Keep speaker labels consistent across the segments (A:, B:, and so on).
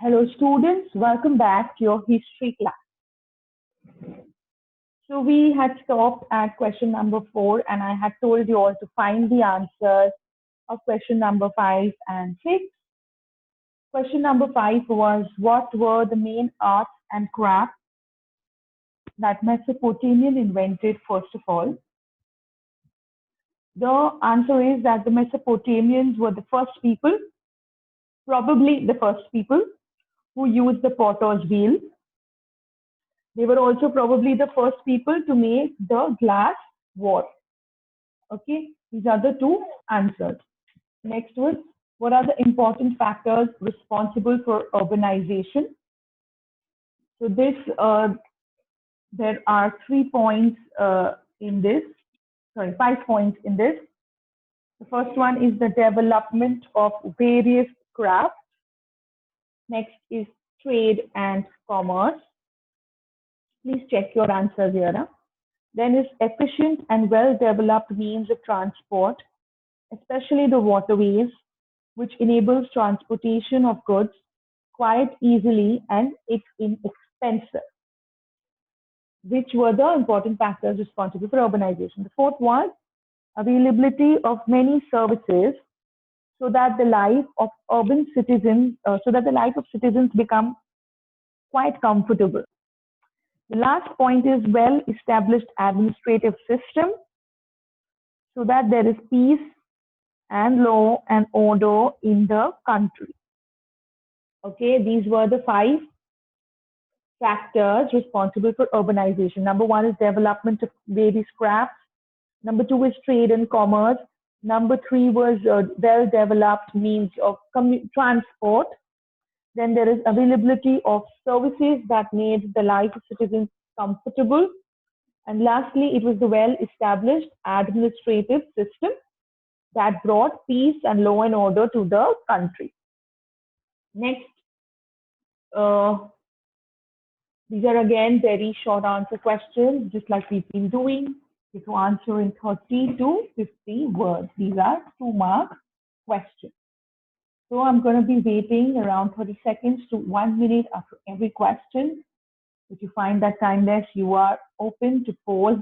A: Hello students, welcome back to your history class. So we had stopped at question number 4 and I had told you all to find the answers of question number 5 and 6. Question number 5 was, what were the main arts and crafts that Mesopotamian invented first of all? The answer is that the Mesopotamians were the first people, probably the first people who used the potter's wheel. They were also probably the first people to make the glass wall. Okay, these are the two answers. Next was, what are the important factors responsible for urbanization? So this, there are 3 points in this, sorry, 5 points in this. The first one is the development of various crafts. Next is trade and commerce. Please check your answers here. Huh? Then is efficient and well-developed means of transport, especially the waterways, which enables transportation of goods quite easily and it's inexpensive. Which were the important factors responsible for urbanization? The fourth was availability of many services so that the life of urban citizens, become quite comfortable. The last point is well-established administrative system so that there is peace and law and order in the country. Okay, these were the 5 factors responsible for urbanization. Number 1 is development of various crafts. Number 2 is trade and commerce. Number 3 was well-developed means of transport. Then there is availability of services that made the life of citizens comfortable. And lastly, it was the well-established administrative system that brought peace and law and order to the country. Next, these are again very short answer questions, just like we've been doing. You have to answer in 30 to 50 words. These are 2-mark questions. So I'm going to be waiting around 30 seconds to 1 minute after every question. If you find that time less, you are open to pause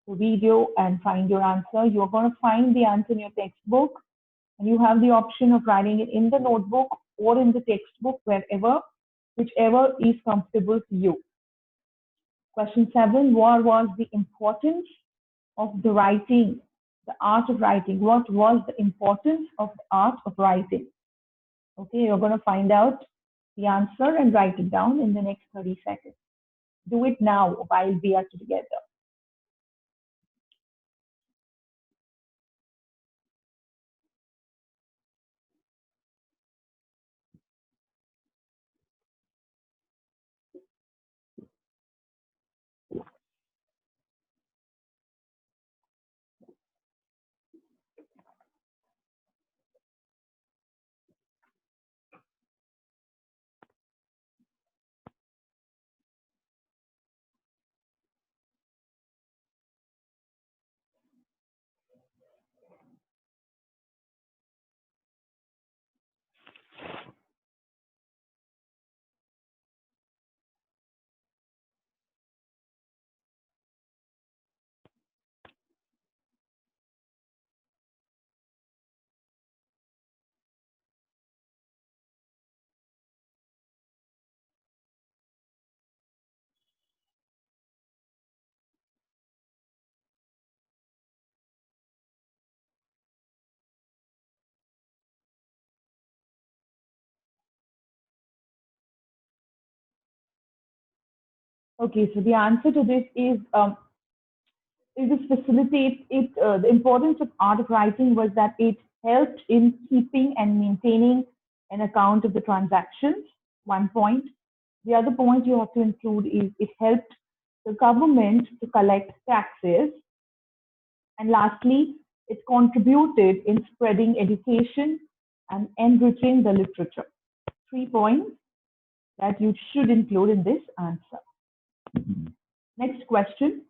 A: the video and find your answer. You're going to find the answer in your textbook, and you have the option of writing it in the notebook or in the textbook, whichever is comfortable for you. Question 7, what was the importance of the writing, the art of writing? What was the importance of the art of writing? Okay, you're going to find out the answer and write it down in the next 30 seconds. Do it now while we are together. Okay, so the answer to this is this facilitates it. The importance of art of writing was that it helped in keeping and maintaining an account of the transactions. 1 point. The other point you have to include is it helped the government to collect taxes. And lastly, it contributed in spreading education and enriching the literature. 3 points that you should include in this answer. Next question.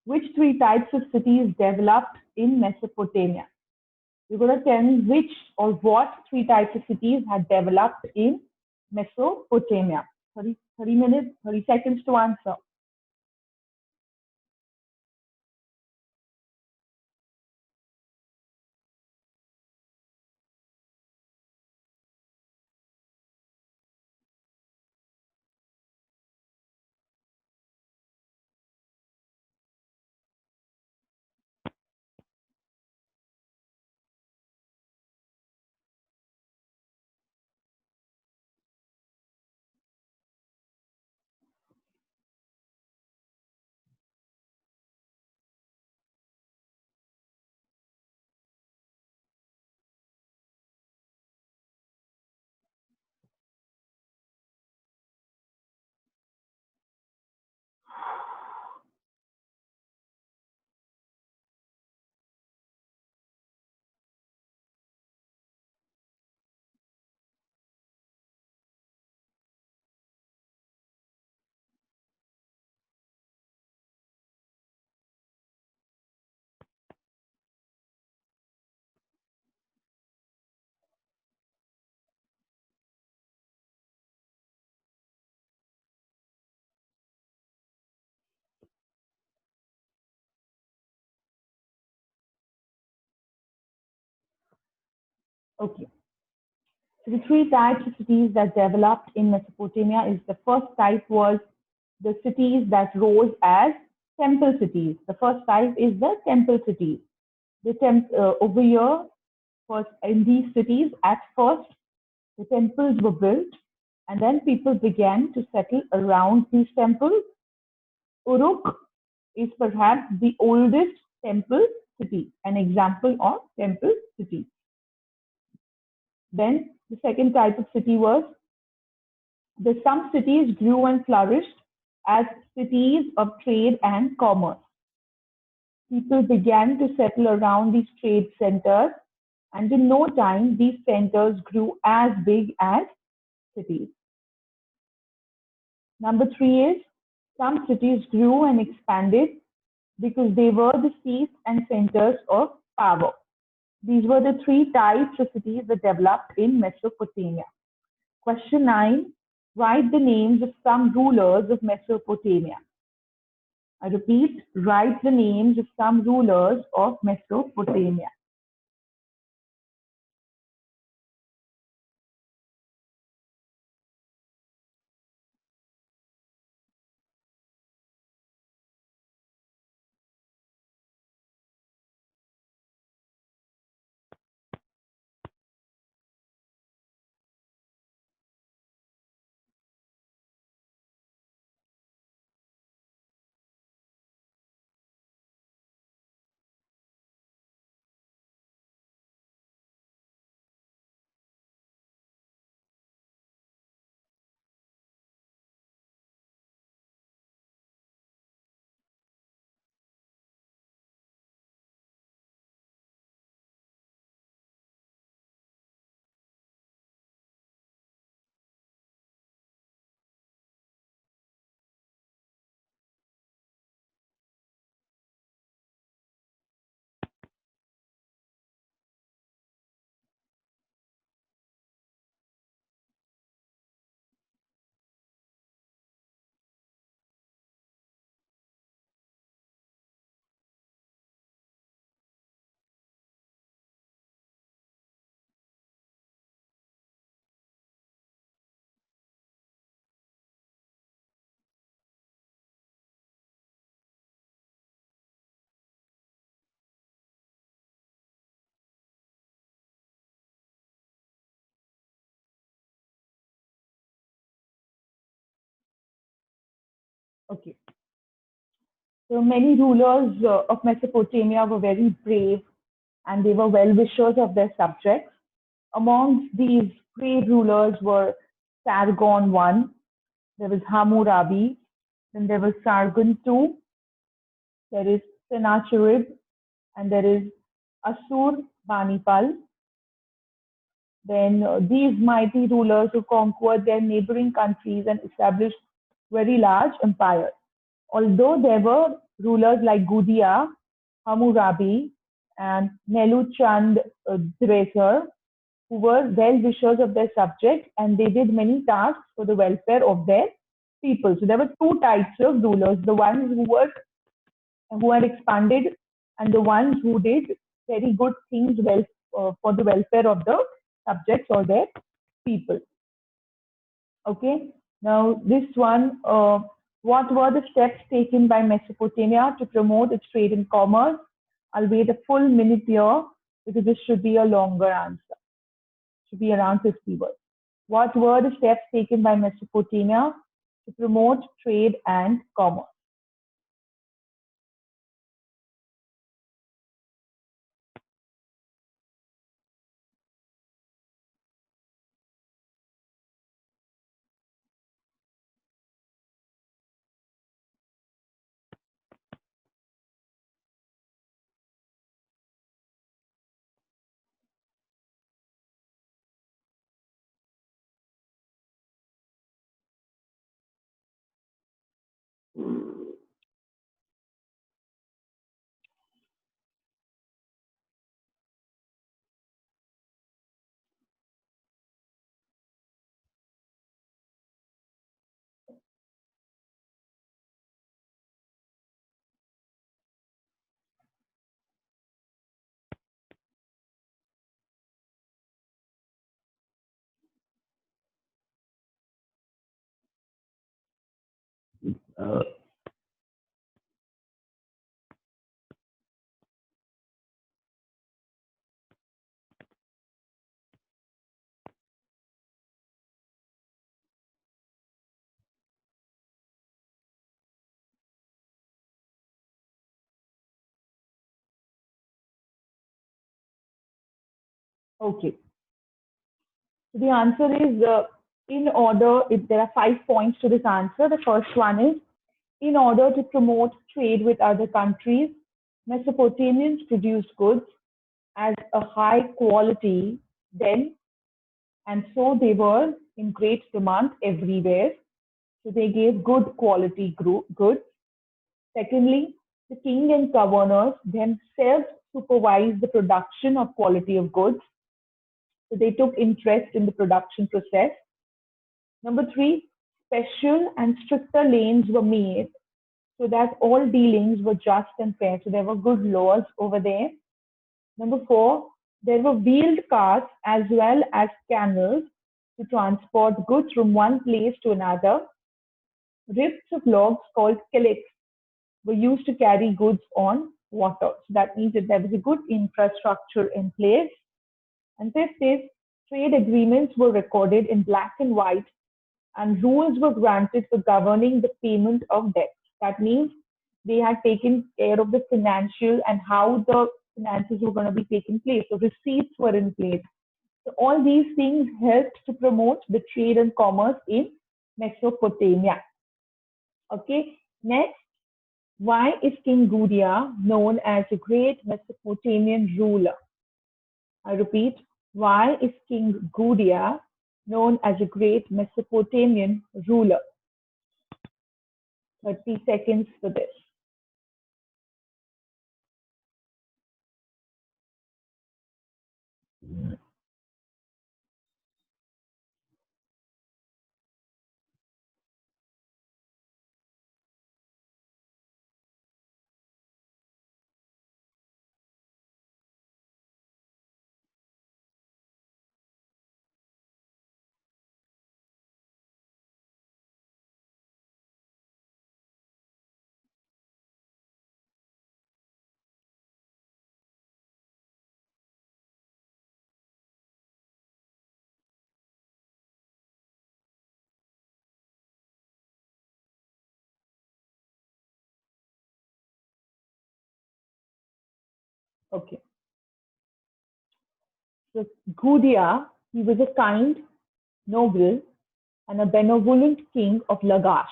A: Which 3 types of cities developed in Mesopotamia? You're going to tell me which or what 3 types of cities had developed in Mesopotamia? 30 minutes, 30 seconds to answer. Okay. So the three types of cities that developed in Mesopotamia is the first type was the cities that rose as temple cities. The first type is the temple cities. Over here, first in these cities, at first the temples were built, and then people began to settle around these temples. Uruk is perhaps the oldest temple city, an example of temple city. Then the second type of city was some cities grew and flourished as cities of trade and commerce. People began to settle around these trade centers, and in no time, these centers grew as big as cities. Number three is some cities grew and expanded because they were the seats and centers of power. These were the three types of cities that developed in Mesopotamia. Question 9. Write the names of some rulers of Mesopotamia. I repeat, write the names of some rulers of Mesopotamia. Okay. So many rulers of Mesopotamia were very brave and they were well wishers of their subjects. Amongst these great rulers were Sargon I, there was Hammurabi, then there was Sargon II, there is Sennacherib, and there is Assur-banipal. Then these mighty rulers who conquered their neighboring countries and established very large empires. Although there were rulers like Gudea, Hammurabi, and Neluchand Dresser, who were well-wishers of their subjects, and they did many tasks for the welfare of their people. So there were two types of rulers: the ones who had expanded, and the ones who did very good things for the welfare of the subjects or their people. Okay. Now this one, what were the steps taken by Mesopotamia to promote its trade and commerce? I'll wait a full minute here because this should be a longer answer. It should be around 50 words. What were the steps taken by Mesopotamia to promote trade and commerce? Okay. So the answer is in order, if there are 5 points to this answer. The first one is in order to promote trade with other countries, Mesopotamians produced goods as a high quality then, and so they were in great demand everywhere. So they gave good quality goods. Secondly, the king and governors themselves supervised the production of quality of goods. So they took interest in the production process. Number three, special and stricter lanes were made so that all dealings were just and fair. So there were good laws over there. Number four, there were wheeled carts as well as canals to transport goods from one place to another. Rifts of logs called killets were used to carry goods on water. So that means that there was a good infrastructure in place. And fifth is trade agreements were recorded in black and white, and rules were granted for governing the payment of debts. That means they had taken care of the financial and how the finances were going to be taken place. So receipts were in place. So all these things helped to promote the trade and commerce in Mesopotamia. Okay, next, why is King Gudea known as a great Mesopotamian ruler? I repeat, why is King Gudea known as a great Mesopotamian ruler? 30 seconds for this. Okay. So Gudea, he was a kind, noble, and a benevolent king of Lagash.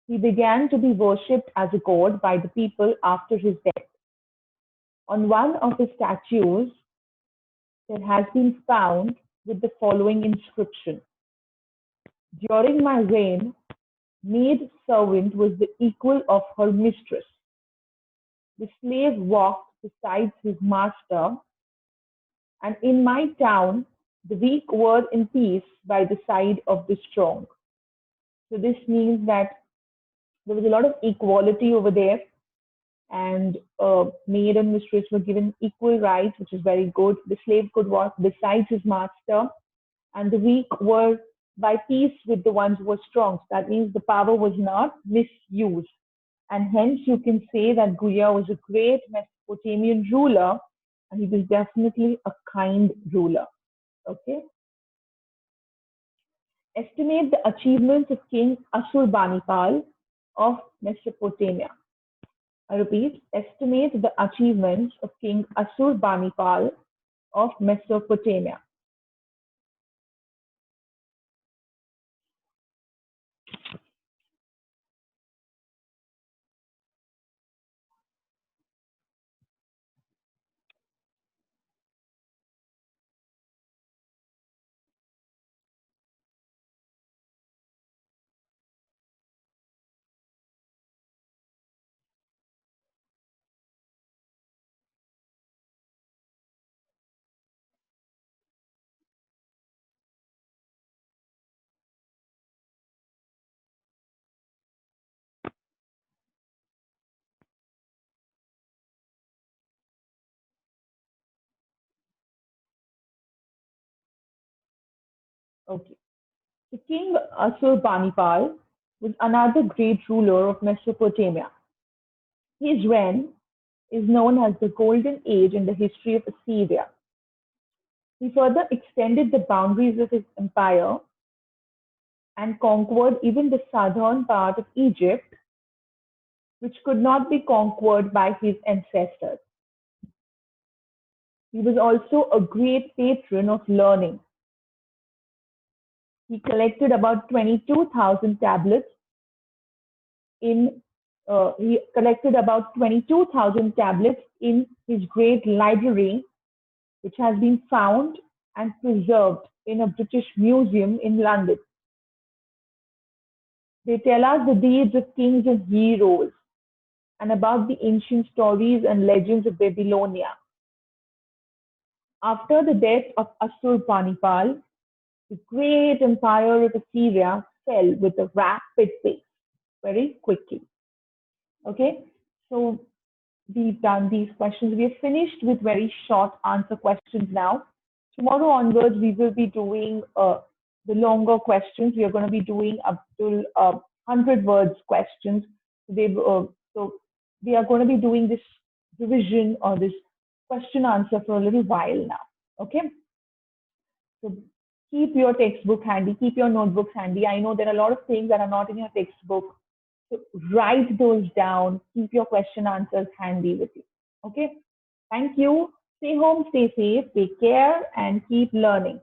A: He began to be worshipped as a god by the people after his death. On one of his statues, there has been found with the following inscription: during my reign, maid servant was the equal of her mistress. The slave walked beside his master And in my town, the weak were in peace by the side of the strong. So this means that there was a lot of equality over there, and maid and mistress were given equal rights, which is very good. The slave could work besides his master, and the weak were by peace with the ones who were strong. So that means the power was not misused. And hence you can say that Guya was a great Mesopotamian ruler, and he was definitely a kind ruler. Okay. Estimate the achievements of King Ashurbanipal of Mesopotamia. I repeat, estimate the achievements of King Ashurbanipal of Mesopotamia. Okay. The King Ashurbanipal was another great ruler of Mesopotamia. His reign is known as the Golden Age in the history of Assyria. He further extended the boundaries of his empire and conquered even the southern part of Egypt, which could not be conquered by his ancestors. He was also a great patron of learning. He collected about 22,000 tablets in he collected about 22,000 tablets in his great library, which has been found and preserved in a British museum in London. They tell us the deeds of kings and heroes and about the ancient stories and legends of Babylonia. After the death of Ashurbanipal, the great empire of Assyria fell with a rapid pace, very quickly. Okay, so we've done these questions. We have finished with very short answer questions now. Tomorrow onwards, we will be doing the longer questions. We are going to be doing up to 100 words questions. So we are going to be doing this revision or this question answer for a little while now. Okay. So keep your textbook handy, keep your notebooks handy. I know there are a lot of things that are not in your textbook. So write those down. Keep your question answers handy with you. Okay. Thank you. Stay home, stay safe, take care, and keep learning.